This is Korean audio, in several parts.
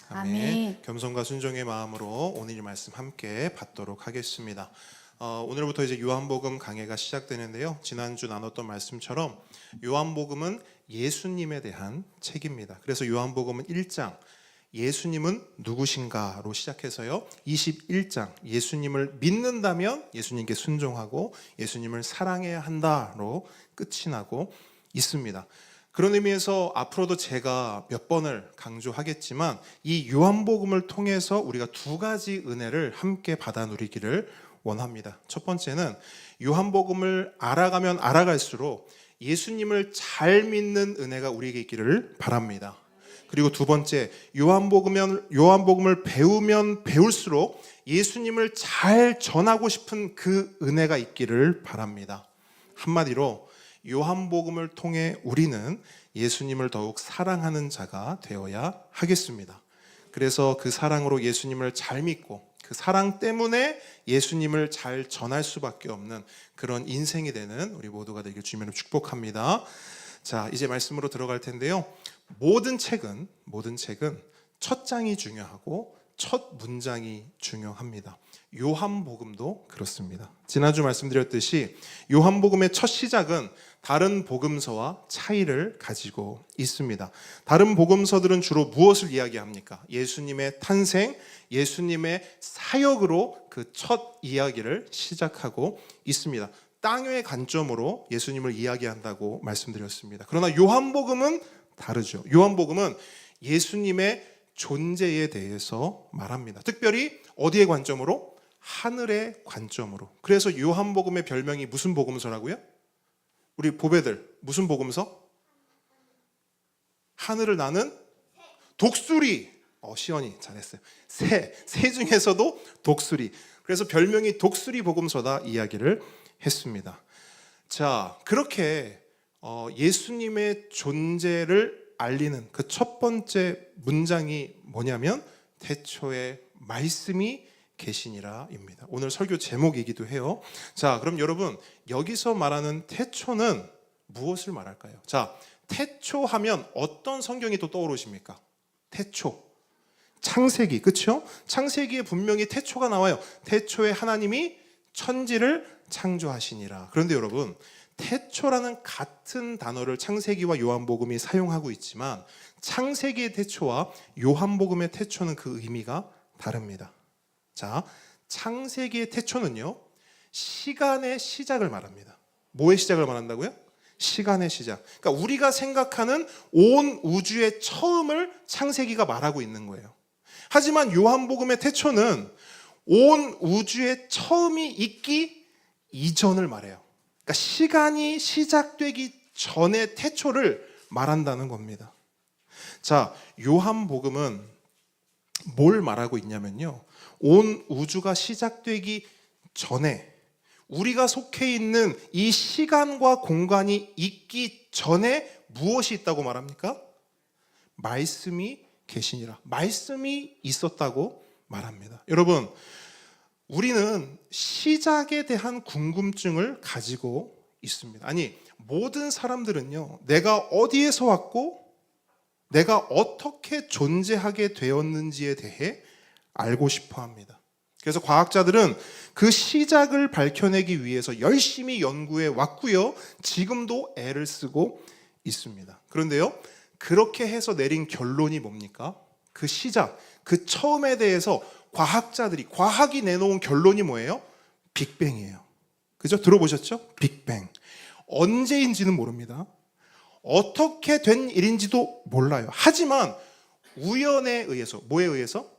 아멘. 겸손과 순종의 마음으로 오늘 이 말씀 함께 받도록 하겠습니다. 오늘부터 이제 요한복음 강해가 시작되는데요. 지난주 나눴던 말씀처럼 요한복음은 예수님에 대한 책입니다. 그래서 요한복음은 1장 예수님은 누구신가로 시작해서요. 21장 예수님을 믿는다면 예수님께 순종하고 예수님을 사랑해야 한다로 끝이 나고 있습니다. 그런 의미에서 앞으로도 제가 몇 번을 강조하겠지만 이 요한복음을 통해서 우리가 두 가지 은혜를 함께 받아 누리기를 원합니다. 첫 번째는 요한복음을 알아가면 알아갈수록 예수님을 잘 믿는 은혜가 우리에게 있기를 바랍니다. 그리고 두 번째, 요한복음을 배우면 배울수록 예수님을 잘 전하고 싶은 그 은혜가 있기를 바랍니다. 한마디로 요한복음을 통해 우리는 예수님을 더욱 사랑하는 자가 되어야 하겠습니다. 그래서 그 사랑으로 예수님을 잘 믿고 그 사랑 때문에 예수님을 잘 전할 수밖에 없는 그런 인생이 되는 우리 모두가 되길 주님으로 축복합니다. 자, 이제 말씀으로 들어갈 텐데요. 모든 책은 첫 장이 중요하고 첫 문장이 중요합니다. 요한복음도 그렇습니다. 지난주 말씀드렸듯이 요한복음의 첫 시작은 다른 복음서와 차이를 가지고 있습니다. 다른 복음서들은 주로 무엇을 이야기합니까? 예수님의 탄생, 예수님의 사역으로 그 첫 이야기를 시작하고 있습니다. 땅의 관점으로 예수님을 이야기한다고 말씀드렸습니다. 그러나 요한복음은 다르죠. 요한복음은 예수님의 존재에 대해서 말합니다. 특별히 어디의 관점으로? 하늘의 관점으로. 그래서 요한복음의 별명이 무슨 복음서라고요? 우리 보배들 무슨 복음서? 하늘을 나는 독수리. 시연이 잘했어요. 새 중에서도 독수리. 그래서 별명이 독수리 복음서다 이야기를 했습니다. 자, 그렇게 예수님의 존재를 알리는 그 첫 번째 문장이 뭐냐면 태초에 말씀이 계시니라입니다. 오늘 설교 제목이기도 해요. 자, 그럼 여러분 여기서 말하는 태초는 무엇을 말할까요? 자, 태초하면 어떤 성경이 또 떠오르십니까? 태초, 창세기, 그렇죠? 창세기에 분명히 태초가 나와요. 태초에 하나님이 천지를 창조하시니라. 그런데 여러분 태초라는 같은 단어를 창세기와 요한복음이 사용하고 있지만 창세기의 태초와 요한복음의 태초는 그 의미가 다릅니다. 자, 창세기의 태초는요, 시간의 시작을 말합니다. 뭐의 시작을 말한다고요? 시간의 시작. 그러니까 우리가 생각하는 온 우주의 처음을 창세기가 말하고 있는 거예요. 하지만 요한복음의 태초는 온 우주의 처음이 있기 이전을 말해요. 그러니까 시간이 시작되기 전의 태초를 말한다는 겁니다. 자, 요한복음은 뭘 말하고 있냐면요, 온 우주가 시작되기 전에 우리가 속해 있는 이 시간과 공간이 있기 전에 무엇이 있다고 말합니까? 말씀이 계시니라. 말씀이 있었다고 말합니다. 여러분, 우리는 시작에 대한 궁금증을 가지고 있습니다. 아니, 모든 사람들은요, 내가 어디에서 왔고 내가 어떻게 존재하게 되었는지에 대해 알고 싶어 합니다. 그래서 과학자들은 그 시작을 밝혀내기 위해서 열심히 연구해 왔고요, 지금도 애를 쓰고 있습니다. 그런데요, 그렇게 해서 내린 결론이 뭡니까? 그 시작, 그 처음에 대해서 과학이 내놓은 결론이 뭐예요? 빅뱅이에요. 그죠? 들어보셨죠? 빅뱅. 언제인지는 모릅니다. 어떻게 된 일인지도 몰라요. 하지만 우연에 의해서, 뭐에 의해서?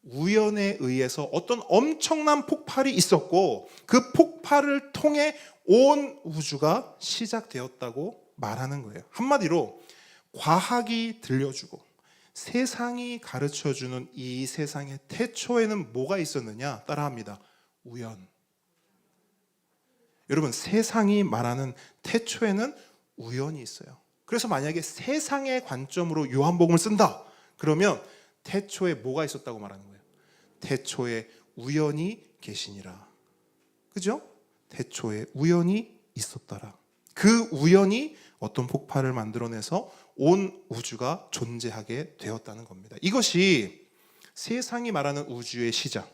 우연에 의해서 어떤 엄청난 폭발이 있었고 그 폭발을 통해 온 우주가 시작되었다고 말하는 거예요. 한마디로 과학이 들려주고 세상이 가르쳐주는 이 세상의 태초에는 뭐가 있었느냐? 따라합니다. 우연. 여러분, 세상이 말하는 태초에는 우연이 있어요. 그래서 만약에 세상의 관점으로 요한복음을 쓴다, 그러면 태초에 뭐가 있었다고 말하는 거예요? 태초에 우연이 계시니라. 그죠? 태초에 우연이 있었더라. 그 우연이 어떤 폭발을 만들어내서 온 우주가 존재하게 되었다는 겁니다. 이것이 세상이 말하는 우주의 시작,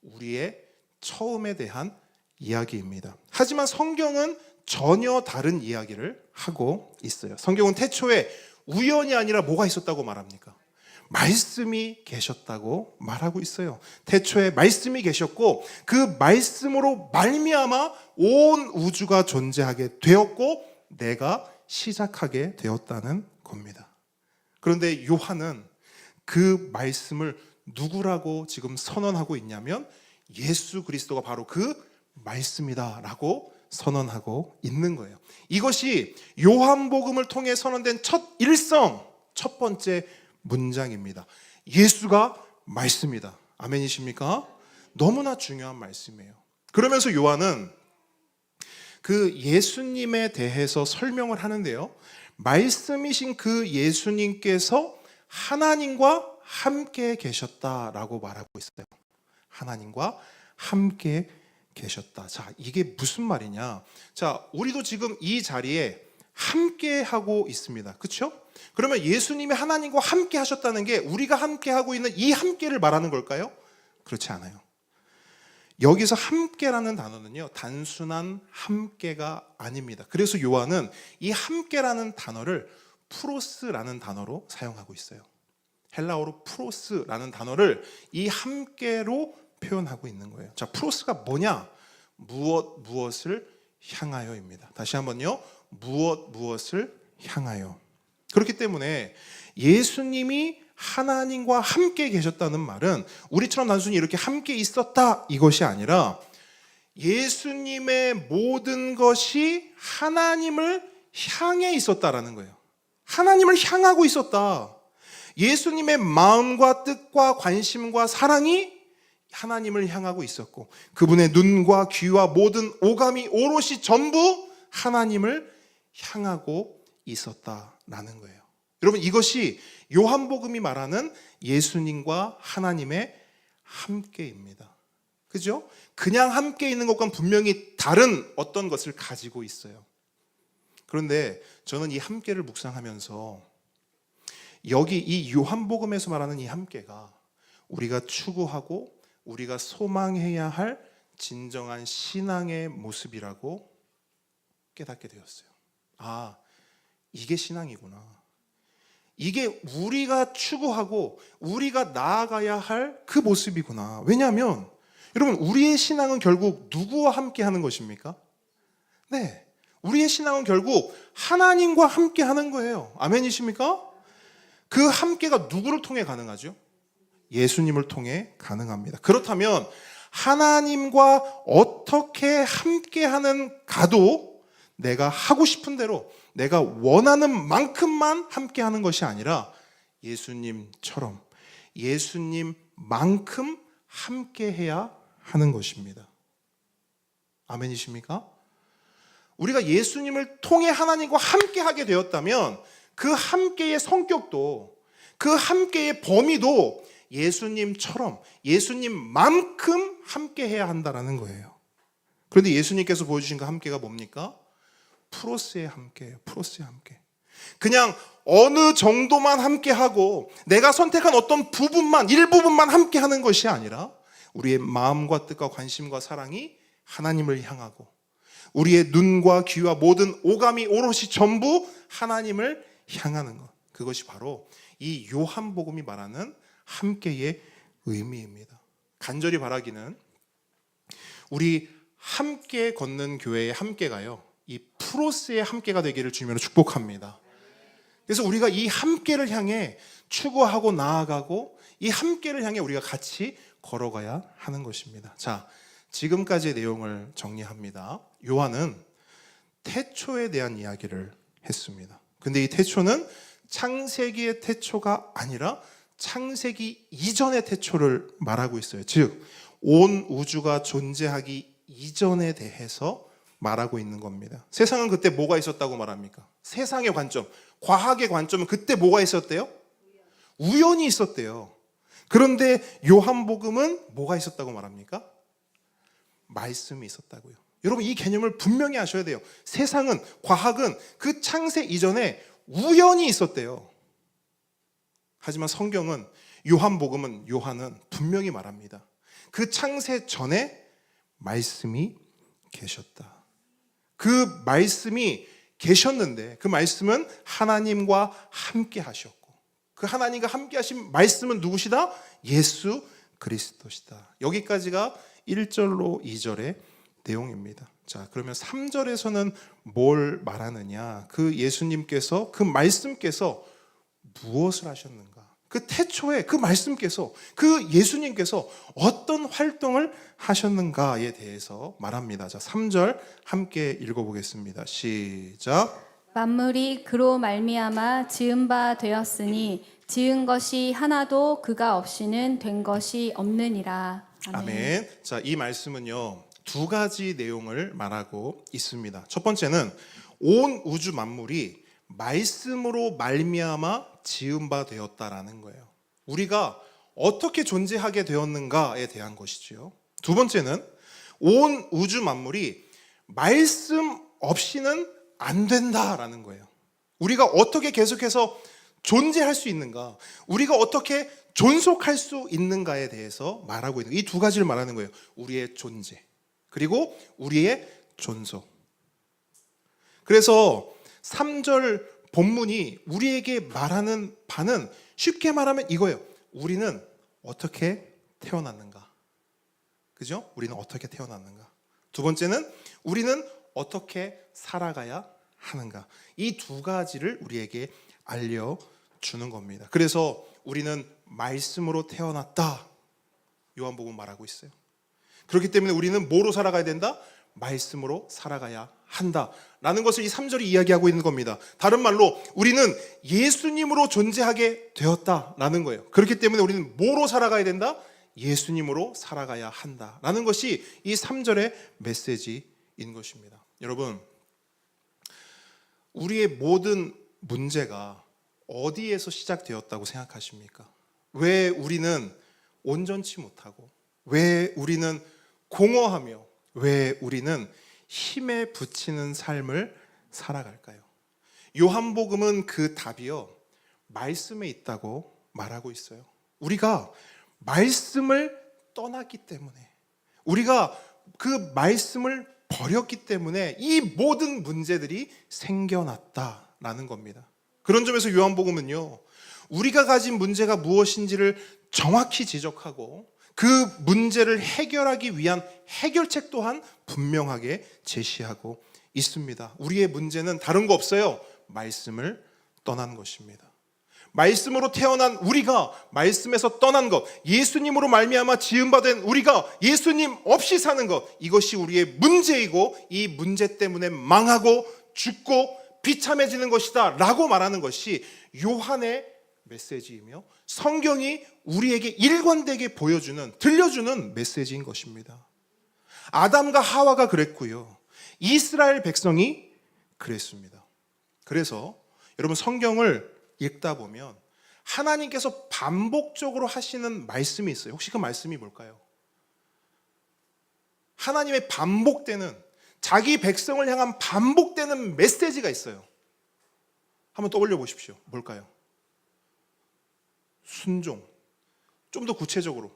우리의 처음에 대한 이야기입니다. 하지만 성경은 전혀 다른 이야기를 하고 있어요. 성경은 태초에 우연이 아니라 뭐가 있었다고 말합니까? 말씀이 계셨다고 말하고 있어요. 태초에 말씀이 계셨고 그 말씀으로 말미암아 온 우주가 존재하게 되었고 내가 시작하게 되었다는 겁니다. 그런데 요한은 그 말씀을 누구라고 지금 선언하고 있냐면 예수 그리스도가 바로 그 말씀이다라고 선언하고 있는 거예요. 이것이 요한복음을 통해 선언된 첫 일성, 첫 번째 문장입니다. 예수가 말씀이다. 아멘이십니까? 너무나 중요한 말씀이에요. 그러면서 요한은 그 예수님에 대해서 설명을 하는데요, 말씀이신 그 예수님께서 하나님과 함께 계셨다라고 말하고 있어요. 하나님과 함께 계셨다. 자, 이게 무슨 말이냐? 자, 우리도 지금 이 자리에 함께 하고 있습니다. 그렇죠? 그러면 예수님이 하나님과 함께 하셨다는 게 우리가 함께 하고 있는 이 함께를 말하는 걸까요? 그렇지 않아요. 여기서 함께라는 단어는요, 단순한 함께가 아닙니다. 그래서 요한은 이 함께라는 단어를 프로스라는 단어로 사용하고 있어요. 헬라어로 프로스라는 단어를 이 함께로 표현하고 있는 거예요. 자, 프로스가 뭐냐? 무엇을 향하여입니다. 다시 한번요. 무엇을 향하여. 그렇기 때문에 예수님이 하나님과 함께 계셨다는 말은 우리처럼 단순히 이렇게 함께 있었다 이것이 아니라 예수님의 모든 것이 하나님을 향해 있었다라는 거예요. 하나님을 향하고 있었다. 예수님의 마음과 뜻과 관심과 사랑이 하나님을 향하고 있었고 그분의 눈과 귀와 모든 오감이 오롯이 전부 하나님을 향하고 있었다라는 거예요. 여러분, 이것이 요한복음이 말하는 예수님과 하나님의 함께입니다. 그죠? 그냥 함께 있는 것과는 분명히 다른 어떤 것을 가지고 있어요. 그런데 저는 이 함께를 묵상하면서 여기 이 요한복음에서 말하는 이 함께가 우리가 추구하고 우리가 소망해야 할 진정한 신앙의 모습이라고 깨닫게 되었어요. 아, 이게 신앙이구나. 이게 우리가 추구하고 우리가 나아가야 할 그 모습이구나. 왜냐하면 여러분, 우리의 신앙은 결국 누구와 함께 하는 것입니까? 네, 우리의 신앙은 결국 하나님과 함께 하는 거예요. 아멘이십니까? 그 함께가 누구를 통해 가능하죠? 예수님을 통해 가능합니다. 그렇다면 하나님과 어떻게 함께하는 가도 내가 하고 싶은 대로 내가 원하는 만큼만 함께하는 것이 아니라 예수님처럼 예수님만큼 함께해야 하는 것입니다. 아멘이십니까? 우리가 예수님을 통해 하나님과 함께하게 되었다면 그 함께의 성격도 그 함께의 범위도 예수님처럼 예수님만큼 함께해야 한다는 거예요. 그런데 예수님께서 보여주신 그 함께가 뭡니까? 프로스의 함께예요. 프로스의 함께. 그냥 어느 정도만 함께하고 내가 선택한 어떤 부분만, 일부분만 함께하는 것이 아니라 우리의 마음과 뜻과 관심과 사랑이 하나님을 향하고 우리의 눈과 귀와 모든 오감이 오롯이 전부 하나님을 향하는 것. 그것이 바로 이 요한복음이 말하는 함께의 의미입니다. 간절히 바라기는 우리 함께 걷는 교회의 함께가요, 이 프로스의 함께가 되기를 주님으로 축복합니다. 그래서 우리가 이 함께를 향해 추구하고 나아가고 이 함께를 향해 우리가 같이 걸어가야 하는 것입니다. 자, 지금까지의 내용을 정리합니다. 요한은 태초에 대한 이야기를 했습니다. 근데 이 태초는 창세기의 태초가 아니라 창세기 이전의 태초를 말하고 있어요. 즉, 온 우주가 존재하기 이전에 대해서 말하고 있는 겁니다. 세상은 그때 뭐가 있었다고 말합니까? 세상의 관점, 과학의 관점은 그때 뭐가 있었대요? 우연이 있었대요. 그런데 요한복음은 뭐가 있었다고 말합니까? 말씀이 있었다고요. 여러분, 이 개념을 분명히 아셔야 돼요. 세상은, 과학은 그 창세 이전에 우연히 있었대요. 하지만 성경은, 요한은 분명히 말합니다. 그 창세 전에 말씀이 계셨다. 그 말씀이 계셨는데 그 말씀은 하나님과 함께 하셨고, 그 하나님과 함께 하신 말씀은 누구시다? 예수 그리스도시다. 여기까지가 1절로 2절의 내용입니다. 자, 그러면 3절에서는 뭘 말하느냐? 그 예수님께서, 그 말씀께서 무엇을 하셨는가? 그 태초에 그 말씀께서, 그 예수님께서 어떤 활동을 하셨는가에 대해서 말합니다. 자, 3절 함께 읽어보겠습니다. 시작. 만물이 그로 말미암아 지은 바 되었으니 지은 것이 하나도 그가 없이는 된 것이 없느니라. 아멘. 아멘. 자, 이 말씀은요, 두 가지 내용을 말하고 있습니다. 첫 번째는 온 우주 만물이 말씀으로 말미암아 지은 바 되었다라는 거예요. 우리가 어떻게 존재하게 되었는가에 대한 것이지요. 두 번째는 온 우주 만물이 말씀 없이는 안 된다라는 거예요. 우리가 어떻게 계속해서 존재할 수 있는가, 우리가 어떻게 존속할 수 있는가에 대해서 말하고 있는, 이 두 가지를 말하는 거예요. 우리의 존재, 그리고 우리의 존속. 그래서 3절 본문이 우리에게 말하는 바는 쉽게 말하면 이거예요. 우리는 어떻게 태어났는가? 그죠? 우리는 어떻게 태어났는가? 두 번째는 우리는 어떻게 살아가야 하는가? 이 두 가지를 우리에게 알려주는 겁니다. 그래서 우리는 말씀으로 태어났다, 요한복음 말하고 있어요. 그렇기 때문에 우리는 뭐로 살아가야 된다? 말씀으로 살아가야 한다라는 것을 이 3절이 이야기하고 있는 겁니다. 다른 말로 우리는 예수님으로 존재하게 되었다라는 거예요. 그렇기 때문에 우리는 뭐로 살아가야 된다? 예수님으로 살아가야 한다라는 것이 이 3절의 메시지인 것입니다. 여러분, 우리의 모든 문제가 어디에서 시작되었다고 생각하십니까? 왜 우리는 온전치 못하고, 왜 우리는 공허하며, 왜 우리는 힘에 부치는 삶을 살아갈까요? 요한복음은 그 답이요, 말씀에 있다고 말하고 있어요. 우리가 말씀을 떠났기 때문에, 우리가 그 말씀을 버렸기 때문에 이 모든 문제들이 생겨났다라는 겁니다. 그런 점에서 요한복음은요, 우리가 가진 문제가 무엇인지를 정확히 지적하고 그 문제를 해결하기 위한 해결책 또한 분명하게 제시하고 있습니다. 우리의 문제는 다른 거 없어요. 말씀을 떠난 것입니다. 말씀으로 태어난 우리가 말씀에서 떠난 것, 예수님으로 말미암아 지은 바 된 우리가 예수님 없이 사는 것, 이것이 우리의 문제이고 이 문제 때문에 망하고 죽고 비참해지는 것이다 라고 말하는 것이 요한의 메시지이며 성경이 우리에게 일관되게 보여주는, 들려주는 메시지인 것입니다. 아담과 하와가 그랬고요, 이스라엘 백성이 그랬습니다. 그래서 여러분, 성경을 읽다 보면 하나님께서 반복적으로 하시는 말씀이 있어요. 혹시 그 말씀이 뭘까요? 하나님의 반복되는, 자기 백성을 향한 반복되는 메시지가 있어요. 한번 떠올려 보십시오. 뭘까요? 순종. 좀 더 구체적으로.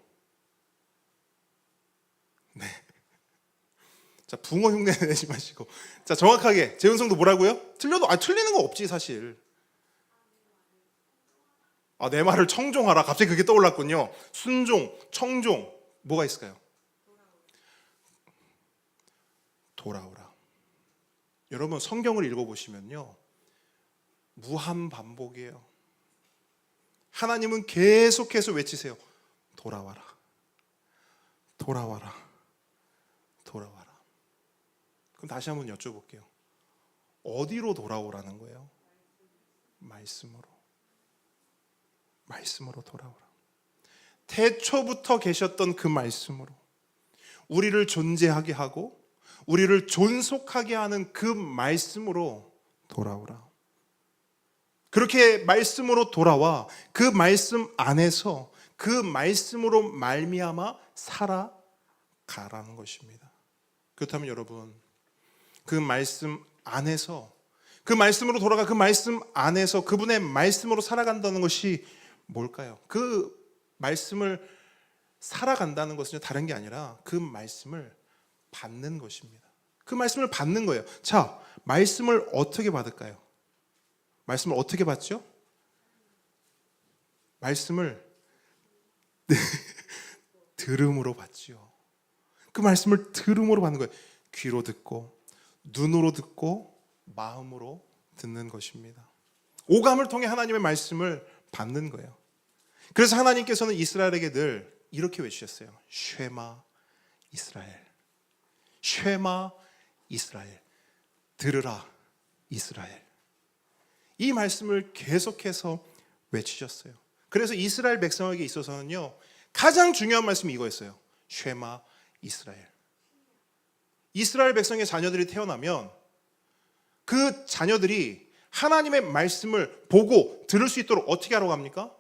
네. 자, 붕어 흉내 내지 마시고. 자, 정확하게. 재훈성도 뭐라고요? 틀려도, 틀리는 거 없지, 사실. 내 말을 청종하라. 갑자기 그게 떠올랐군요. 순종, 청종. 뭐가 있을까요? 돌아오라. 여러분, 성경을 읽어보시면요, 무한 반복이에요. 하나님은 계속해서 외치세요. 돌아와라. 돌아와라. 돌아와라. 그럼 다시 한번 여쭤볼게요. 어디로 돌아오라는 거예요? 말씀으로. 말씀으로 돌아오라. 태초부터 계셨던 그 말씀으로 우리를 존재하게 하고 우리를 존속하게 하는 그 말씀으로 돌아오라. 그렇게 말씀으로 돌아와 그 말씀 안에서 그 말씀으로 말미암아 살아가라는 것입니다. 그렇다면 여러분, 그 말씀 안에서 그 말씀으로 돌아가 그 말씀 안에서 그분의 말씀으로 살아간다는 것이 뭘까요? 그 말씀을 살아간다는 것은 다른 게 아니라 그 말씀을 받는 것입니다. 그 말씀을 받는 거예요. 자, 말씀을 어떻게 받을까요? 말씀을 어떻게 받죠? 말씀을 들음으로 받지요. 그 말씀을 들음으로 받는 거예요. 귀로 듣고 눈으로 듣고 마음으로 듣는 것입니다. 오감을 통해 하나님의 말씀을 받는 거예요. 그래서 하나님께서는 이스라엘에게 늘 이렇게 외치셨어요. 쉐마 이스라엘. 쉐마 이스라엘. 들으라 이스라엘. 이 말씀을 계속해서 외치셨어요. 그래서 이스라엘 백성에게 있어서는요, 가장 중요한 말씀이 이거였어요. 쉐마 이스라엘. 이스라엘 백성의 자녀들이 태어나면 그 자녀들이 하나님의 말씀을 보고 들을 수 있도록 어떻게 하라고 합니까?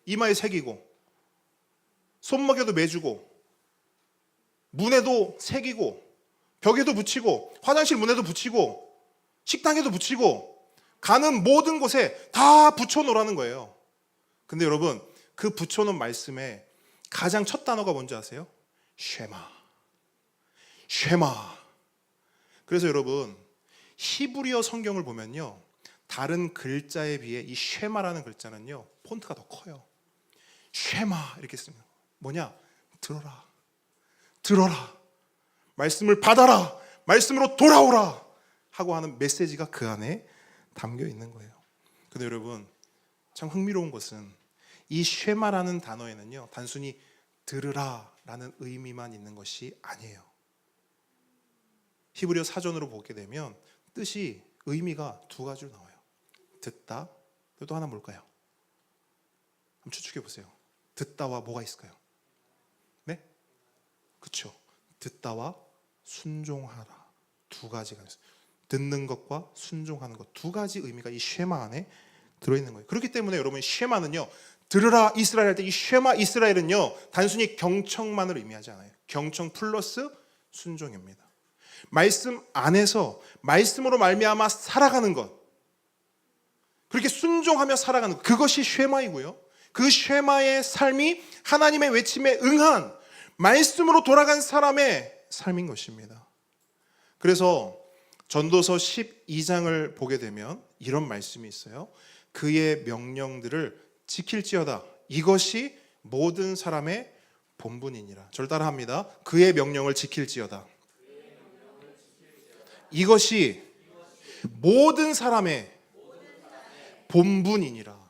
이마에 새기고 손목에도 매주고 문에도 새기고 벽에도 붙이고 화장실 문에도 붙이고 식당에도 붙이고 가는 모든 곳에 다 붙여놓으라는 거예요. 근데 여러분, 그 붙여놓은 말씀에 가장 첫 단어가 뭔지 아세요? 쉐마. 쉐마. 그래서 여러분, 히브리어 성경을 보면요, 다른 글자에 비해 이 쉐마라는 글자는요, 폰트가 더 커요. 쉐마 이렇게 씁니다. 뭐냐? 들어라. 들어라. 말씀을 받아라. 말씀으로 돌아오라. 하고 하는 메시지가 그 안에 담겨 있는 거예요. 근데 여러분, 참 흥미로운 것은 이 쉐마라는 단어에는요, 단순히 들으라라는 의미만 있는 것이 아니에요. 히브리어 사전으로 보게 되면 뜻이 의미가 두 가지로 나와요. 듣다, 또 하나 뭘까요? 한번 추측해 보세요. 듣다와 뭐가 있을까요? 네? 그렇죠. 듣다와 순종하라. 두 가지가 있어요. 듣는 것과 순종하는 것, 두 가지 의미가 이 쉐마 안에 들어있는 거예요. 그렇기 때문에 여러분, 쉐마는요, 들으라 이스라엘 할 때 이 쉐마 이스라엘은요, 단순히 경청만을 의미하지 않아요. 경청 플러스 순종입니다. 말씀 안에서 말씀으로 말미암아 살아가는 것, 그렇게 순종하며 살아가는 것, 그것이 쉐마이고요. 그 쉐마의 삶이 하나님의 외침에 응한 말씀으로 돌아간 사람의 삶인 것입니다. 그래서 전도서 12장을 보게 되면 이런 말씀이 있어요. 그의 명령들을 지킬지어다. 이것이 모든 사람의 본분이니라. 저를 따라합니다. 그의 명령을 지킬지어다. 이것이 모든 사람의 본분이니라.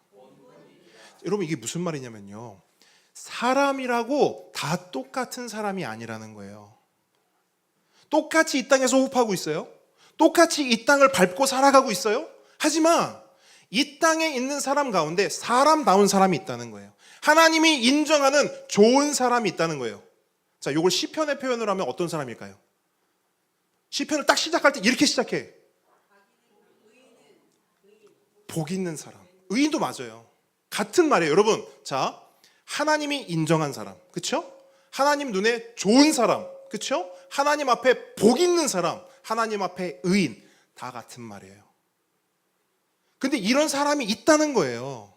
여러분, 이게 무슨 말이냐면요, 사람이라고 다 똑같은 사람이 아니라는 거예요. 똑같이 이 땅에서 호흡하고 있어요. 똑같이 이 땅을 밟고 살아가고 있어요. 하지만 이 땅에 있는 사람 가운데 사람다운 사람이 있다는 거예요. 하나님이 인정하는 좋은 사람이 있다는 거예요. 자, 이걸 시편의 표현을 하면 어떤 사람일까요? 시편을 딱 시작할 때 이렇게 시작해. 복 있는 사람. 의인도 맞아요. 같은 말이에요. 여러분, 자, 하나님이 인정한 사람, 그렇죠? 하나님 눈에 좋은 사람, 그렇죠? 하나님 앞에 복 있는 사람, 하나님 앞에 의인, 다 같은 말이에요. 근데 이런 사람이 있다는 거예요.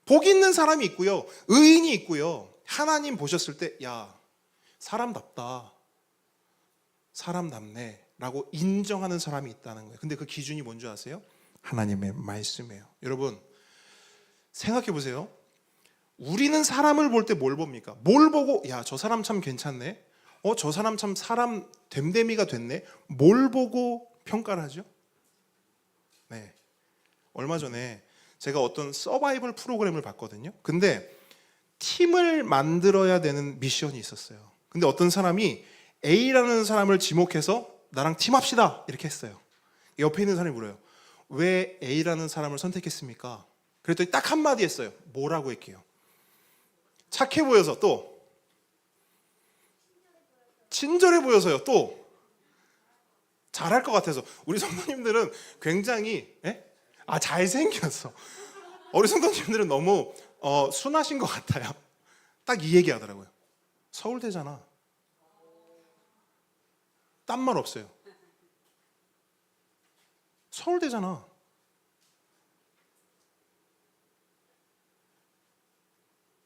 복 있는 사람이 있고요, 의인이 있고요. 하나님 보셨을 때, 야, 사람답다, 사람답네 라고 인정하는 사람이 있다는 거예요. 근데 그 기준이 뭔지 아세요? 하나님의 말씀이에요. 여러분, 생각해 보세요. 우리는 사람을 볼 때 뭘 봅니까? 뭘 보고, 야, 저 사람 참 괜찮네, 저 사람 참 사람 됨됨이가 됐네, 뭘 보고 평가를 하죠? 네, 얼마 전에 제가 어떤 서바이벌 프로그램을 봤거든요. 근데 팀을 만들어야 되는 미션이 있었어요. 근데 어떤 사람이 A라는 사람을 지목해서 나랑 팀합시다 이렇게 했어요. 옆에 있는 사람이 물어요. 왜 A라는 사람을 선택했습니까? 그랬더니 딱 한마디 했어요. 뭐라고 할게요? 착해 보여서, 또 친절해 보여서요, 또 잘할 것 같아서. 우리 성도님들은 굉장히 잘생겼어. 우리 성도님들은 너무 순하신 것 같아요. 딱 이 얘기 하더라고요. 서울대잖아. 딴 말 없어요. 서울대잖아.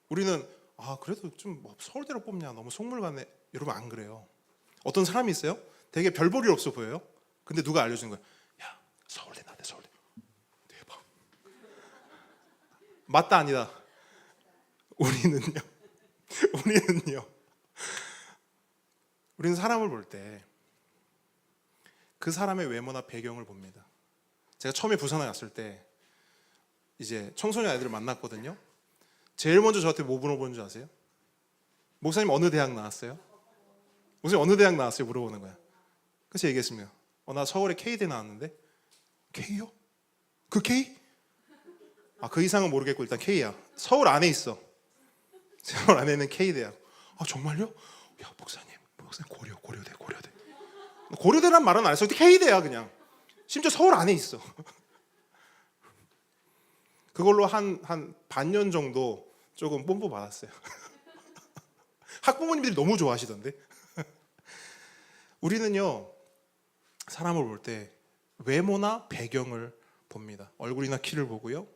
우리는 그래도 좀 서울대로 뽑냐, 너무 속물 같네. 여러분 안 그래요. 어떤 사람이 있어요. 되게 별 볼일 없어 보여요. 근데 누가 알려준 거야. 야, 서울대 나대, 서울대. 대박. 맞다 아니다. 우리는요. 우리는 사람을 볼 때 그 사람의 외모나 배경을 봅니다. 제가 처음에 부산에 왔을 때 이제 청소년 아이들을 만났거든요. 제일 먼저 저한테 뭐 물어보는 줄 아세요? 목사님 어느 대학 나왔어요? 목사님 어느 대학 나왔어요? 물어보는 거야. 그래서 얘기했습니다. 나 서울에 K대 나왔는데. K요? 그 K? 그 이상은 모르겠고 일단 K야. 서울 안에 있어. 서울 안에 있는 K대학. 정말요? 야, 목사님 고려대. 고려대란 말은 안 했어. K대야 그냥. 심지어 서울 안에 있어. 그걸로 한 반년 정도 조금 뽐뿌 받았어요. 학부모님들이 너무 좋아하시던데. 우리는요, 사람을 볼 때 외모나 배경을 봅니다. 얼굴이나 키를 보고요,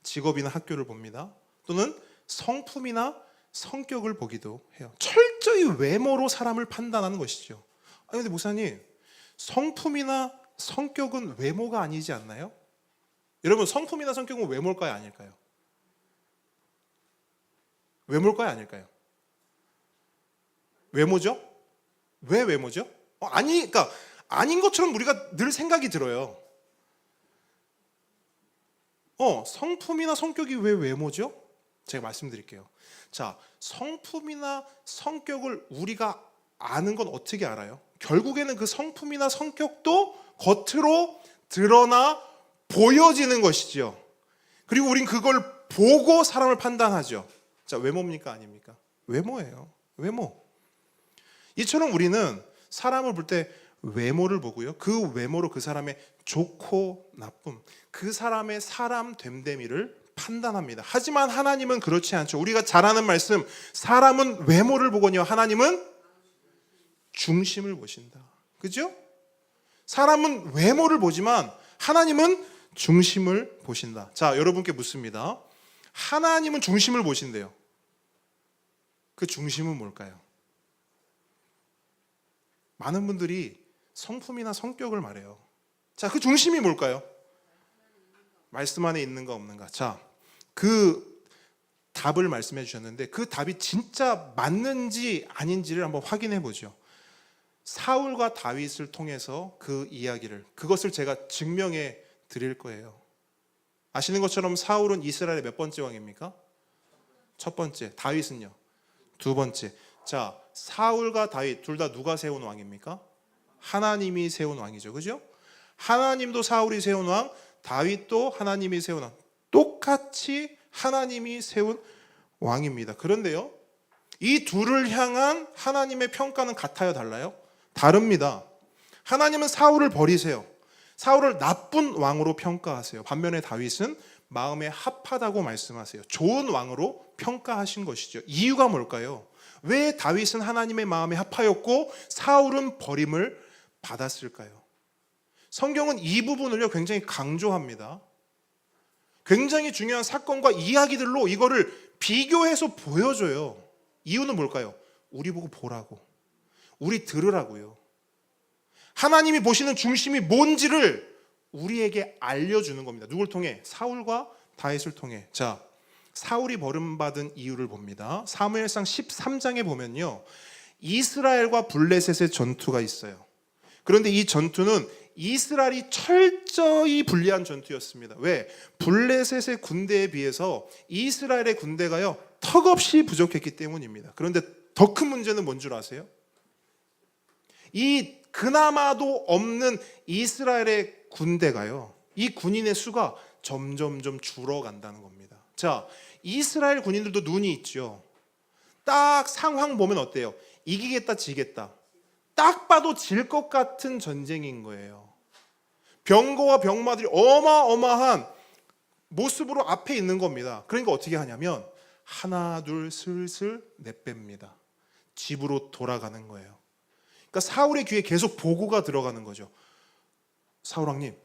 직업이나 학교를 봅니다. 또는 성품이나 성격을 보기도 해요. 철저히 외모로 사람을 판단하는 것이죠. 근데 목사님, 성품이나 성격은 외모가 아니지 않나요? 여러분, 성품이나 성격은 외모일까요, 아닐까요? 외모일까요, 아닐까요? 외모죠? 왜 외모죠? 그러니까 아닌 것처럼 우리가 늘 생각이 들어요. 성품이나 성격이 왜 외모죠? 제가 말씀드릴게요. 자, 성품이나 성격을 우리가 아는 건 어떻게 알아요? 결국에는 그 성품이나 성격도 겉으로 드러나 보여지는 것이죠. 그리고 우린 그걸 보고 사람을 판단하죠. 자, 외모입니까, 아닙니까? 외모예요. 외모. 이처럼 우리는 사람을 볼 때 외모를 보고요, 그 외모로 그 사람의 좋고 나쁨, 그 사람의 사람 됨됨이를 판단합니다. 하지만 하나님은 그렇지 않죠. 우리가 잘 아는 말씀, 사람은 외모를 보거니와 하나님은 중심을 보신다. 그죠? 사람은 외모를 보지만 하나님은 중심을 보신다. 자, 여러분께 묻습니다. 하나님은 중심을 보신대요. 그 중심은 뭘까요? 많은 분들이 성품이나 성격을 말해요. 자, 그 중심이 뭘까요? 말씀 안에 있는가 없는가. 자, 그 답을 말씀해 주셨는데 그 답이 진짜 맞는지 아닌지를 한번 확인해 보죠. 사울과 다윗을 통해서 그 이야기를, 그것을 제가 증명해 드릴 거예요. 아시는 것처럼 사울은 이스라엘의 몇 번째 왕입니까? 첫 번째. 다윗은요? 두 번째. 자, 사울과 다윗 둘 다 누가 세운 왕입니까? 하나님이 세운 왕이죠. 그죠? 하나님도 사울이 세운 왕, 다윗도 하나님이 세운 왕. 똑같이 하나님이 세운 왕입니다. 그런데요, 이 둘을 향한 하나님의 평가는 같아요, 달라요? 다릅니다. 하나님은 사울을 버리세요. 사울을 나쁜 왕으로 평가하세요. 반면에 다윗은 마음에 합하다고 말씀하세요. 좋은 왕으로 평가하신 것이죠. 이유가 뭘까요? 왜 다윗은 하나님의 마음에 합하였고 사울은 버림을 받았을까요? 성경은 이 부분을요 굉장히 강조합니다. 굉장히 중요한 사건과 이야기들로 이거를 비교해서 보여줘요. 이유는 뭘까요? 우리 보고 보라고, 우리 들으라고요. 하나님이 보시는 중심이 뭔지를 우리에게 알려주는 겁니다. 누굴 통해? 사울과 다윗을 통해. 자, 사울이 버림받은 이유를 봅니다. 사무엘상 13장에 보면요, 이스라엘과 블레셋의 전투가 있어요. 그런데 이 전투는 이스라엘이 철저히 불리한 전투였습니다. 왜? 블레셋의 군대에 비해서 이스라엘의 군대가요 턱없이 부족했기 때문입니다. 그런데 더 큰 문제는 뭔 줄 아세요? 이 그나마도 없는 이스라엘의 군대가요, 이 군인의 수가 점점점 줄어간다는 겁니다. 자, 이스라엘 군인들도 눈이 있죠. 딱 상황 보면 어때요? 이기겠다, 지겠다. 딱 봐도 질 것 같은 전쟁인 거예요. 병거와 병마들이 어마어마한 모습으로 앞에 있는 겁니다. 그러니까 어떻게 하냐면 하나 둘 슬슬 내뺍니다. 집으로 돌아가는 거예요. 그러니까 사울의 귀에 계속 보고가 들어가는 거죠. 사울 왕님,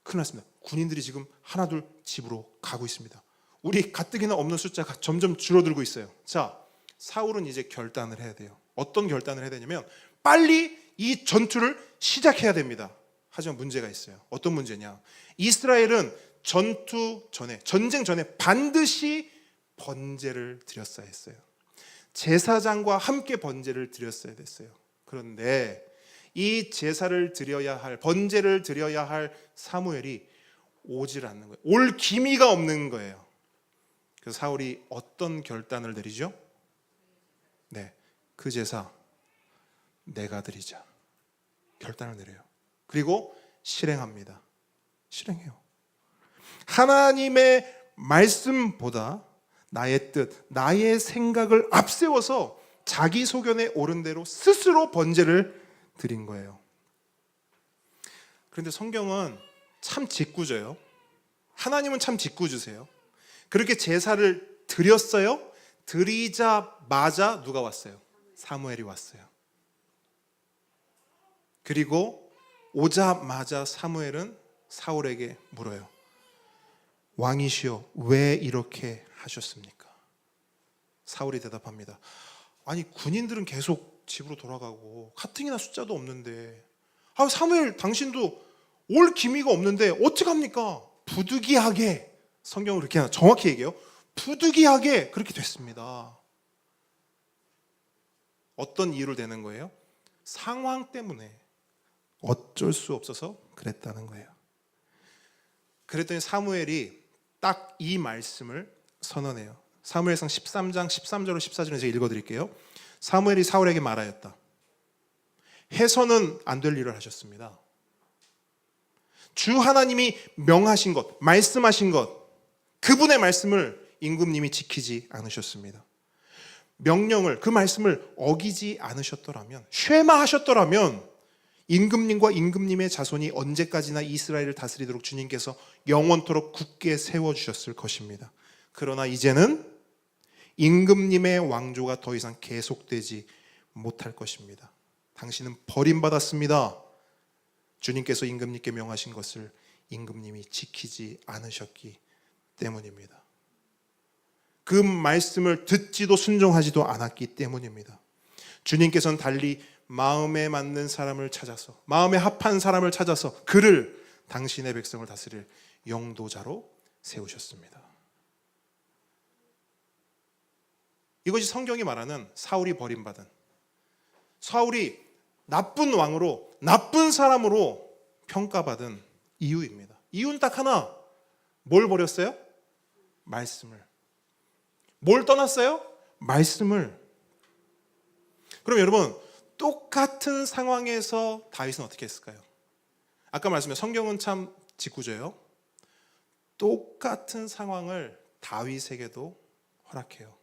큰일 났습니다. 군인들이 지금 하나둘 집으로 가고 있습니다. 우리 가뜩이나 없는 숫자가 점점 줄어들고 있어요. 자, 사울은 이제 결단을 해야 돼요. 어떤 결단을 해야 되냐면 빨리 이 전투를 시작해야 됩니다. 하지만 문제가 있어요. 어떤 문제냐? 이스라엘은 전쟁 전에 반드시 번제를 드렸어야 했어요. 제사장과 함께 번제를 드렸어야 됐어요. 그런데 이 제사를 드려야 할, 번제를 드려야 할 사무엘이 오질 않는 거예요. 올 기미가 없는 거예요. 그래서 사울이 어떤 결단을 내리죠? 네, 그 제사 내가 드리자 결단을 내려요. 그리고 실행합니다. 실행해요. 하나님의 말씀보다 나의 뜻, 나의 생각을 앞세워서 자기 소견에 옳은 대로 스스로 번제를 드린 거예요. 그런데 성경은 참 짓궂어요. 하나님은 참 짓궂으세요. 그렇게 제사를 드렸어요. 드리자마자 누가 왔어요? 사무엘이 왔어요. 그리고 오자마자 사무엘은 사울에게 물어요. 왕이시여, 왜 이렇게 하셨습니까? 사울이 대답합니다. 아니, 군인들은 계속 집으로 돌아가고 가뜩이나 숫자도 없는데, 사무엘 당신도 올 기미가 없는데 어떡합니까? 부득이하게, 성경은 그렇게 정확히 얘기해요. 부득이하게 그렇게 됐습니다. 어떤 이유를 대는 거예요? 상황 때문에 어쩔 수 없어서 그랬다는 거예요. 그랬더니 사무엘이 딱 이 말씀을 선언해요. 사무엘상 13장 13절로 14절을 제가 읽어드릴게요. 사무엘이 사울에게 말하였다. 해서는 안 될 일을 하셨습니다. 주 하나님이 명하신 것, 말씀하신 것, 그분의 말씀을 임금님이 지키지 않으셨습니다. 명령을, 그 말씀을 어기지 않으셨더라면, 쉐마하셨더라면 임금님과 임금님의 자손이 언제까지나 이스라엘을 다스리도록 주님께서 영원토록 굳게 세워주셨을 것입니다. 그러나 이제는 임금님의 왕조가 더 이상 계속되지 못할 것입니다. 당신은 버림받았습니다. 주님께서 임금님께 명하신 것을 임금님이 지키지 않으셨기 때문입니다. 그 말씀을 듣지도 순종하지도 않았기 때문입니다. 주님께서는 달리 마음에 맞는 사람을 찾아서, 마음에 합한 사람을 찾아서 그를 당신의 백성을 다스릴 영도자로 세우셨습니다. 이것이 성경이 말하는 사울이 버림받은, 사울이 나쁜 왕으로, 나쁜 사람으로 평가받은 이유입니다. 이유는 딱 하나. 뭘 버렸어요? 말씀을. 뭘 떠났어요? 말씀을. 그럼 여러분, 똑같은 상황에서 다윗은 어떻게 했을까요? 아까 말씀드린 성경은 참 짓궂어요. 똑같은 상황을 다윗에게도 허락해요.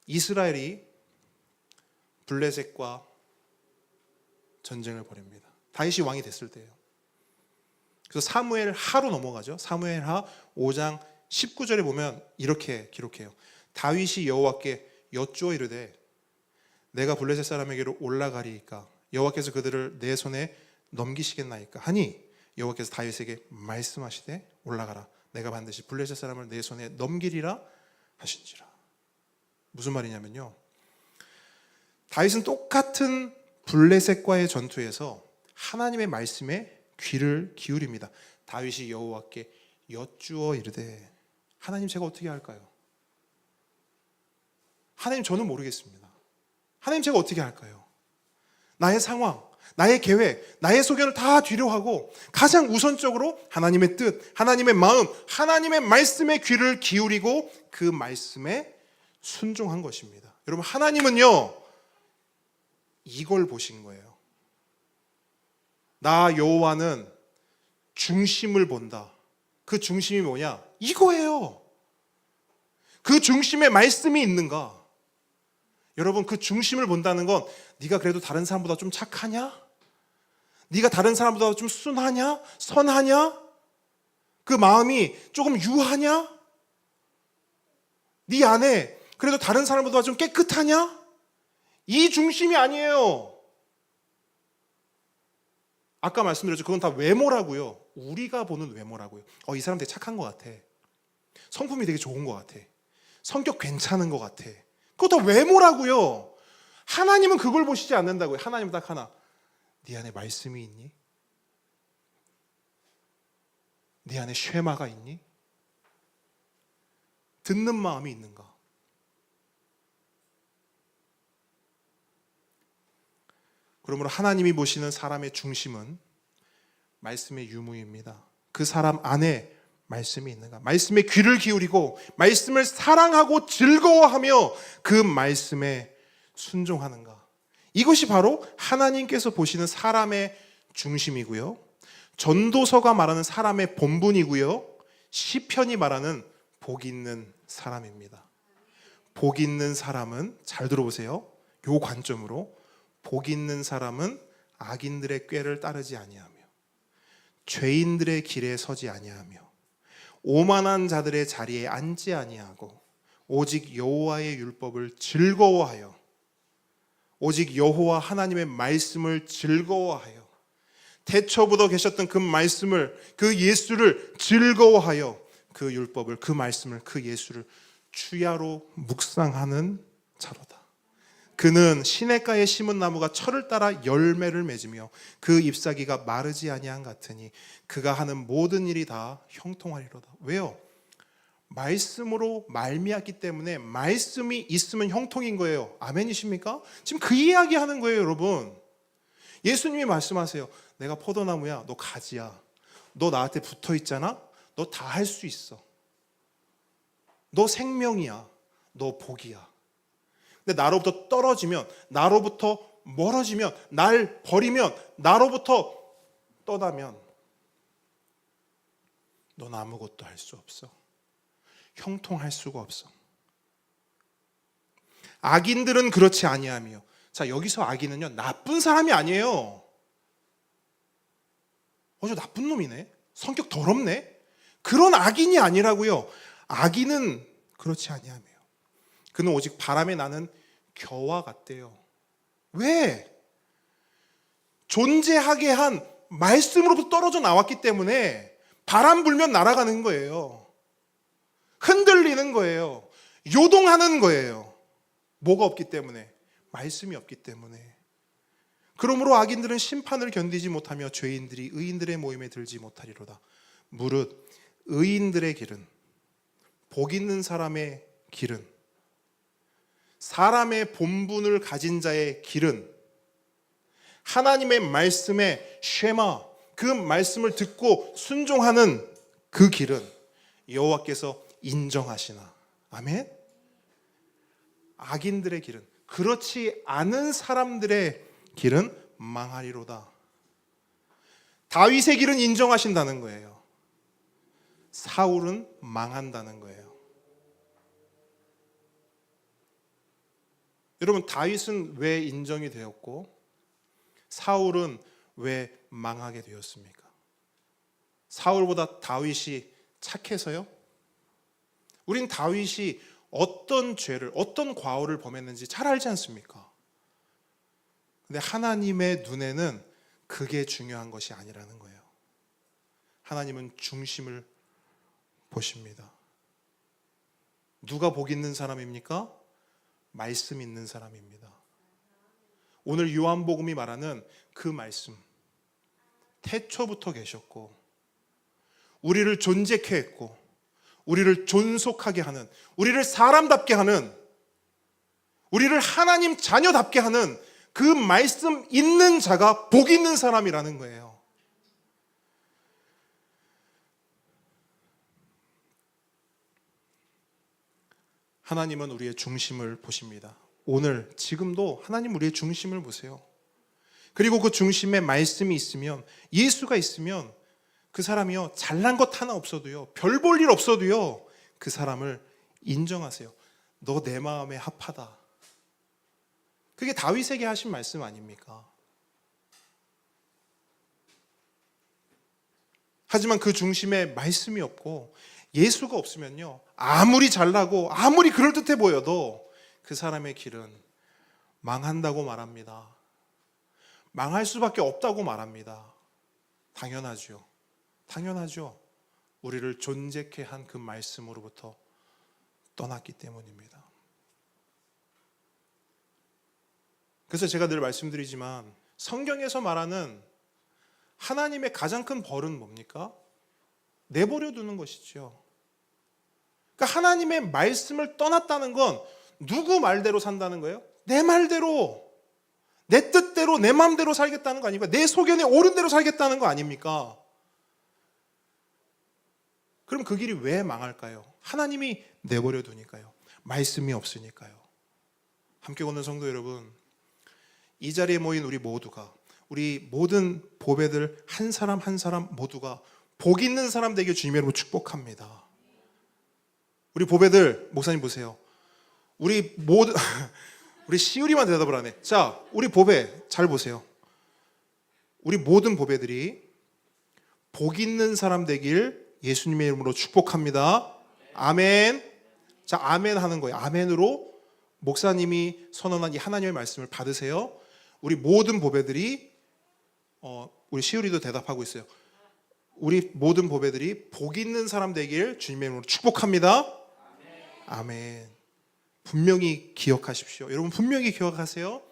이스라엘이 블레셋과 전쟁을 벌입니다. 다윗이 왕이 됐을 때예요. 그래서 사무엘 하로 넘어가죠. 사무엘 하 5장 19절에 보면 이렇게 기록해요. 다윗이 여호와께 여쭈어 이르되 내가 블레셋 사람에게로 올라가리이까 여호와께서 그들을 내 손에 넘기시겠나이까 하니 여호와께서 다윗에게 말씀하시되 올라가라 내가 반드시 블레셋 사람을 내 손에 넘기리라 하신지라. 무슨 말이냐면요, 다윗은 똑같은 블레셋과의 전투에서 하나님의 말씀에 귀를 기울입니다. 다윗이 여호와께 여쭈어 이르되 하나님 제가 어떻게 할까요? 하나님 저는 모르겠습니다. 하나님 제가 어떻게 할까요? 나의 상황, 나의 계획, 나의 소견을 다 뒤로하고 가장 우선적으로 하나님의 뜻, 하나님의 마음, 하나님의 말씀에 귀를 기울이고 그 말씀에 순종한 것입니다. 여러분, 하나님은요 이걸 보신 거예요. 나 여호와는 중심을 본다. 그 중심이 뭐냐? 이거예요. 그 중심에 말씀이 있는가? 여러분, 그 중심을 본다는 건 네가 그래도 다른 사람보다 좀 착하냐? 네가 다른 사람보다 좀 순하냐? 선하냐? 그 마음이 조금 유하냐? 네 안에 그래도 다른 사람보다 좀 깨끗하냐? 이 중심이 아니에요. 아까 말씀드렸죠. 그건 다 외모라고요. 우리가 보는 외모라고요. 이 사람 되게 착한 것 같아. 성품이 되게 좋은 것 같아. 성격 괜찮은 것 같아. 그거 다 외모라고요. 하나님은 그걸 보시지 않는다고요. 하나님은 딱 하나. 네 안에 말씀이 있니? 네 안에 쉐마가 있니? 듣는 마음이 있는가? 그러므로 하나님이 보시는 사람의 중심은 말씀의 유무입니다. 그 사람 안에 말씀이 있는가? 말씀에 귀를 기울이고 말씀을 사랑하고 즐거워하며 그 말씀에 순종하는가? 이것이 바로 하나님께서 보시는 사람의 중심이고요. 전도서가 말하는 사람의 본분이고요. 시편이 말하는 복 있는 사람입니다. 복 있는 사람은, 잘 들어보세요. 요 관점으로, 복 있는 사람은 악인들의 꾀를 따르지 아니하며 죄인들의 길에 서지 아니하며 오만한 자들의 자리에 앉지 아니하고 오직 여호와의 율법을 즐거워하여, 오직 여호와 하나님의 말씀을 즐거워하여, 태초부터 계셨던 그 말씀을, 그 예수를 즐거워하여 그 율법을, 그 말씀을, 그 예수를 주야로 묵상하는 자로다. 그는 시냇가에 심은 나무가 철을 따라 열매를 맺으며 그 잎사귀가 마르지 아니한 같으니 그가 하는 모든 일이 다 형통하리로다. 왜요? 말씀으로 말미암기 때문에 말씀이 있으면 형통인 거예요. 아멘이십니까? 지금 그 이야기 하는 거예요, 여러분. 예수님이 말씀하세요. 내가 포도나무야, 너 가지야. 너 나한테 붙어 있잖아. 너 다 할 수 있어. 너 생명이야. 너 복이야. 근데 나로부터 떨어지면, 나로부터 멀어지면, 날 버리면, 나로부터 떠나면 넌 아무것도 할 수 없어. 형통할 수가 없어. 악인들은 그렇지 아니하며. 자, 여기서 악인은요, 나쁜 사람이 아니에요. 저 나쁜 놈이네. 성격 더럽네. 그런 악인이 아니라고요. 악인은 그렇지 아니하며 그는 오직 바람에 나는 겨와 같대요. 왜? 존재하게 한 말씀으로부터 떨어져 나왔기 때문에 바람 불면 날아가는 거예요. 흔들리는 거예요. 요동하는 거예요. 뭐가 없기 때문에? 말씀이 없기 때문에. 그러므로 악인들은 심판을 견디지 못하며 죄인들이 의인들의 모임에 들지 못하리로다. 무릇 의인들의 길은, 복 있는 사람의 길은, 사람의 본분을 가진 자의 길은, 하나님의 말씀의 쉐마, 그 말씀을 듣고 순종하는 그 길은 여호와께서 인정하시나. 아멘. 악인들의 길은, 그렇지 않은 사람들의 길은 망하리로다. 다윗의 길은 인정하신다는 거예요. 사울은 망한다는 거예요. 여러분, 다윗은 왜 인정이 되었고 사울은 왜 망하게 되었습니까? 사울보다 다윗이 착해서요? 우린 다윗이 어떤 죄를, 어떤 과오를 범했는지 잘 알지 않습니까? 근데 하나님의 눈에는 그게 중요한 것이 아니라는 거예요. 하나님은 중심을 보십니다. 누가 복 있는 사람입니까? 말씀 있는 사람입니다. 오늘 요한복음이 말하는 그 말씀, 태초부터 계셨고 우리를 존재케 했고 우리를 존속하게 하는, 우리를 사람답게 하는, 우리를 하나님 자녀답게 하는 그 말씀 있는 자가 복 있는 사람이라는 거예요. 하나님은 우리의 중심을 보십니다. 오늘 지금도 하나님 우리의 중심을 보세요. 그리고 그 중심에 말씀이 있으면, 예수가 있으면 그 사람이요, 잘난 것 하나 없어도요, 별 볼 일 없어도요, 그 사람을 인정하세요. 너 내 마음에 합하다. 그게 다윗에게 하신 말씀 아닙니까? 하지만 그 중심에 말씀이 없고 예수가 없으면요, 아무리 잘나고 아무리 그럴듯해 보여도 그 사람의 길은 망한다고 말합니다. 망할 수밖에 없다고 말합니다. 당연하죠. 당연하죠. 우리를 존재케 한 그 말씀으로부터 떠났기 때문입니다. 그래서 제가 늘 말씀드리지만 성경에서 말하는 하나님의 가장 큰 벌은 뭡니까? 내버려 두는 것이죠. 그러니까 하나님의 말씀을 떠났다는 건 누구 말대로 산다는 거예요? 내 말대로, 내 뜻대로, 내 마음대로 살겠다는 거 아닙니까? 내 소견에 옳은 대로 살겠다는 거 아닙니까? 그럼 그 길이 왜 망할까요? 하나님이 내버려 두니까요. 말씀이 없으니까요. 함께 걷는 성도 여러분, 이 자리에 모인 우리 모두가, 우리 모든 보배들 한 사람 한 사람 모두가 복 있는 사람 되길 주님의 이름으로 축복합니다. 우리 보배들, 목사님 보세요. 우리 모두 우리 시우리만 대답을 하네. 자, 우리 보배 잘 보세요. 우리 모든 보배들이 복 있는 사람 되길 예수님의 이름으로 축복합니다. 아멘. 자, 아멘 하는 거예요. 아멘으로 목사님이 선언한 이 하나님의 말씀을 받으세요. 우리 모든 보배들이 우리 시우리도 대답하고 있어요. 우리 모든 보배들이 복 있는 사람 되길 주님의 이름으로 축복합니다. 아멘. 분명히 기억하십시오. 여러분 분명히 기억하세요.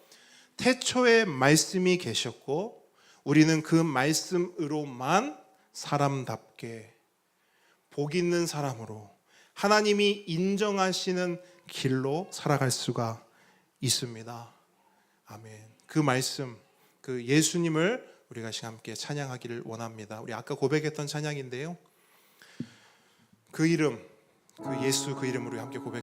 태초에 말씀이 계셨고 우리는 그 말씀으로만 사람답게 복 있는 사람으로 하나님이 인정하시는 길로 살아갈 수가 있습니다. 아멘. 그 말씀, 그 예수님을 우리가 함께 찬양하기를 원합니다. 우리 아까 고백했던 찬양인데요. 그 이름, 그 예수 그 이름으로 함께 고백